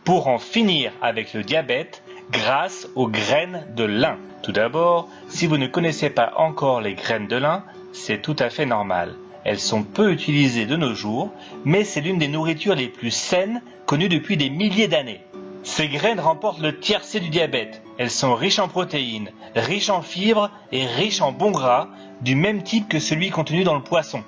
pour en finir avec le diabète grâce aux graines de lin. Tout d'abord, si vous ne connaissez pas encore les graines de lin, c'est tout à fait normal. Elles sont peu utilisées de nos jours, mais c'est l'une des nourritures les plus saines connues depuis des milliers d'années. Ces graines remportent le tiercé du diabète. Elles sont riches en protéines, riches en fibres et riches en bons gras, du même type que celui contenu dans le poisson.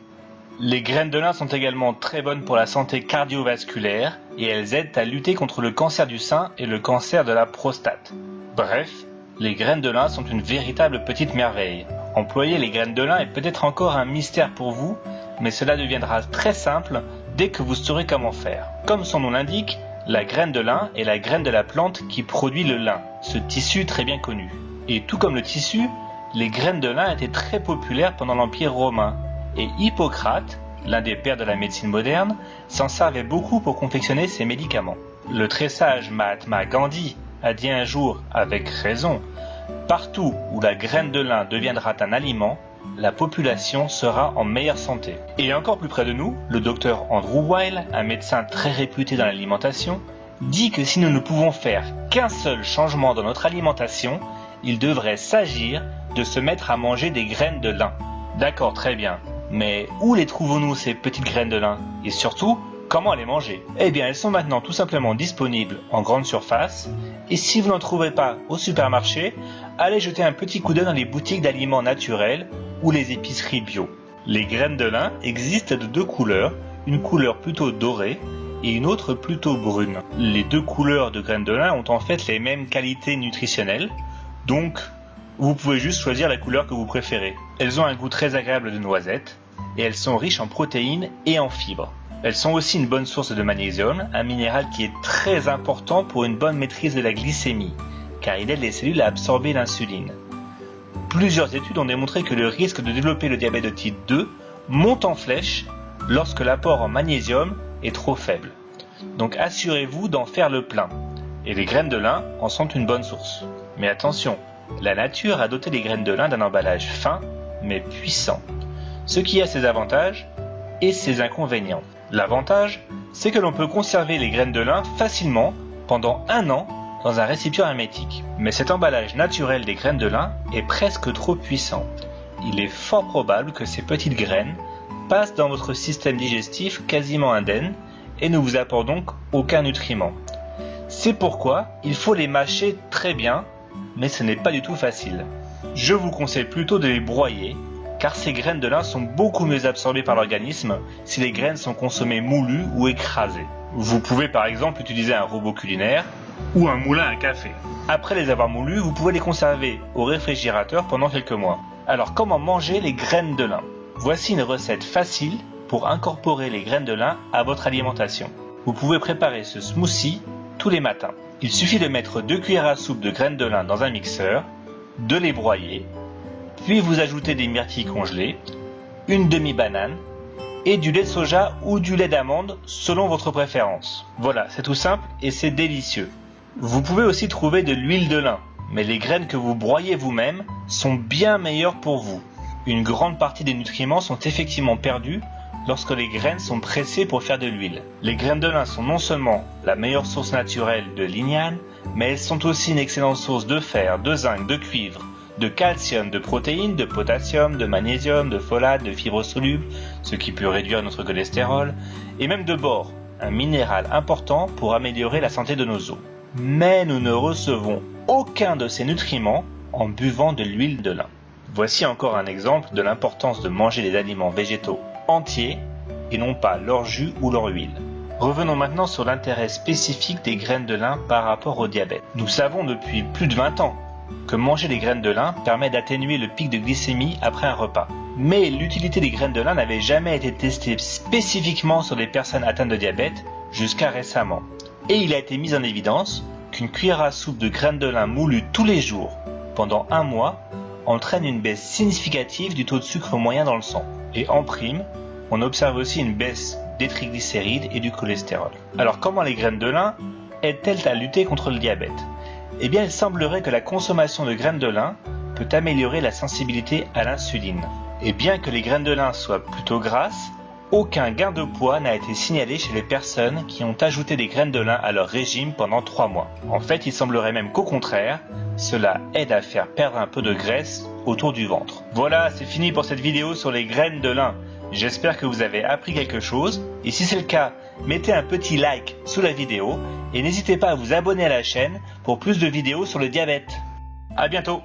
Les graines de lin sont également très bonnes pour la santé cardiovasculaire et elles aident à lutter contre le cancer du sein et le cancer de la prostate. Bref, les graines de lin sont une véritable petite merveille. Employer les graines de lin est peut-être encore un mystère pour vous, mais cela deviendra très simple dès que vous saurez comment faire. Comme son nom l'indique, la graine de lin est la graine de la plante qui produit le lin, ce tissu très bien connu. Et tout comme le tissu, les graines de lin étaient très populaires pendant l'Empire romain. Et Hippocrate, l'un des pères de la médecine moderne, s'en servait beaucoup pour confectionner ses médicaments. Le très sage Mahatma Gandhi a dit un jour, avec raison, « Partout où la graine de lin deviendra un aliment, la population sera en meilleure santé. » Et encore plus près de nous, le docteur Andrew Weil, un médecin très réputé dans l'alimentation, dit que si nous ne pouvons faire qu'un seul changement dans notre alimentation, il devrait s'agir de se mettre à manger des graines de lin. D'accord, très bien. Mais où les trouvons-nous ces petites graines de lin? Et surtout, comment les manger? Eh bien, elles sont maintenant tout simplement disponibles en grande surface. Et si vous n'en trouvez pas au supermarché, allez jeter un petit coup d'œil dans les boutiques d'aliments naturels ou les épiceries bio. Les graines de lin existent de deux couleurs, une couleur plutôt dorée et une autre plutôt brune. Les deux couleurs de graines de lin ont en fait les mêmes qualités nutritionnelles, donc vous pouvez juste choisir la couleur que vous préférez. Elles ont un goût très agréable de noisette et elles sont riches en protéines et en fibres. Elles sont aussi une bonne source de magnésium, un minéral qui est très important pour une bonne maîtrise de la glycémie, car il aide les cellules à absorber l'insuline. Plusieurs études ont démontré que le risque de développer le diabète de type 2 monte en flèche lorsque l'apport en magnésium est trop faible. Donc assurez-vous d'en faire le plein. Et les graines de lin en sont une bonne source. Mais attention, la nature a doté les graines de lin d'un emballage fin mais puissant, ce qui a ses avantages et ses inconvénients. L'avantage, c'est que l'on peut conserver les graines de lin facilement pendant 1 an dans un récipient hermétique. Mais cet emballage naturel des graines de lin est presque trop puissant. Il est fort probable que ces petites graines passent dans votre système digestif quasiment indemne et ne vous apportent donc aucun nutriment. C'est pourquoi il faut les mâcher très bien, mais ce n'est pas du tout facile. Je vous conseille plutôt de les broyer, car ces graines de lin sont beaucoup mieux absorbées par l'organisme si les graines sont consommées moulues ou écrasées. Vous pouvez par exemple utiliser un robot culinaire ou un moulin à café. Après les avoir moulues, vous pouvez les conserver au réfrigérateur pendant quelques mois. Alors comment manger les graines de lin? Voici une recette facile pour incorporer les graines de lin à votre alimentation. Vous pouvez préparer ce smoothie tous les matins. Il suffit de mettre 2 cuillères à soupe de graines de lin dans un mixeur, de les broyer, puis vous ajoutez des myrtilles congelées, une demi-banane et du lait de soja ou du lait d'amande selon votre préférence. Voilà, c'est tout simple et c'est délicieux. Vous pouvez aussi trouver de l'huile de lin, mais les graines que vous broyez vous-même sont bien meilleures pour vous. Une grande partie des nutriments sont effectivement perdus lorsque les graines sont pressées pour faire de l'huile. Les graines de lin sont non seulement la meilleure source naturelle de lignane, mais elles sont aussi une excellente source de fer, de zinc, de cuivre, de calcium, de protéines, de potassium, de magnésium, de folate, de fibres solubles, ce qui peut réduire notre cholestérol, et même de bore, un minéral important pour améliorer la santé de nos os. Mais nous ne recevons aucun de ces nutriments en buvant de l'huile de lin. Voici encore un exemple de l'importance de manger des aliments végétaux entiers et non pas leur jus ou leur huile. Revenons maintenant sur l'intérêt spécifique des graines de lin par rapport au diabète. Nous savons depuis plus de 20 ans que manger des graines de lin permet d'atténuer le pic de glycémie après un repas. Mais l'utilité des graines de lin n'avait jamais été testée spécifiquement sur les personnes atteintes de diabète jusqu'à récemment. Et il a été mis en évidence qu'une cuillère à soupe de graines de lin moulues tous les jours pendant 1 mois entraîne une baisse significative du taux de sucre moyen dans le sang. Et en prime, on observe aussi une baisse des triglycérides et du cholestérol. Alors comment les graines de lin aident-elles à lutter contre le diabète? Eh bien, il semblerait que la consommation de graines de lin peut améliorer la sensibilité à l'insuline. Et bien que les graines de lin soient plutôt grasses, aucun gain de poids n'a été signalé chez les personnes qui ont ajouté des graines de lin à leur régime pendant 3 mois. En fait, il semblerait même qu'au contraire, cela aide à faire perdre un peu de graisse autour du ventre. Voilà, c'est fini pour cette vidéo sur les graines de lin. J'espère que vous avez appris quelque chose, et si c'est le cas, mettez un petit like sous la vidéo, et n'hésitez pas à vous abonner à la chaîne pour plus de vidéos sur le diabète. À bientôt!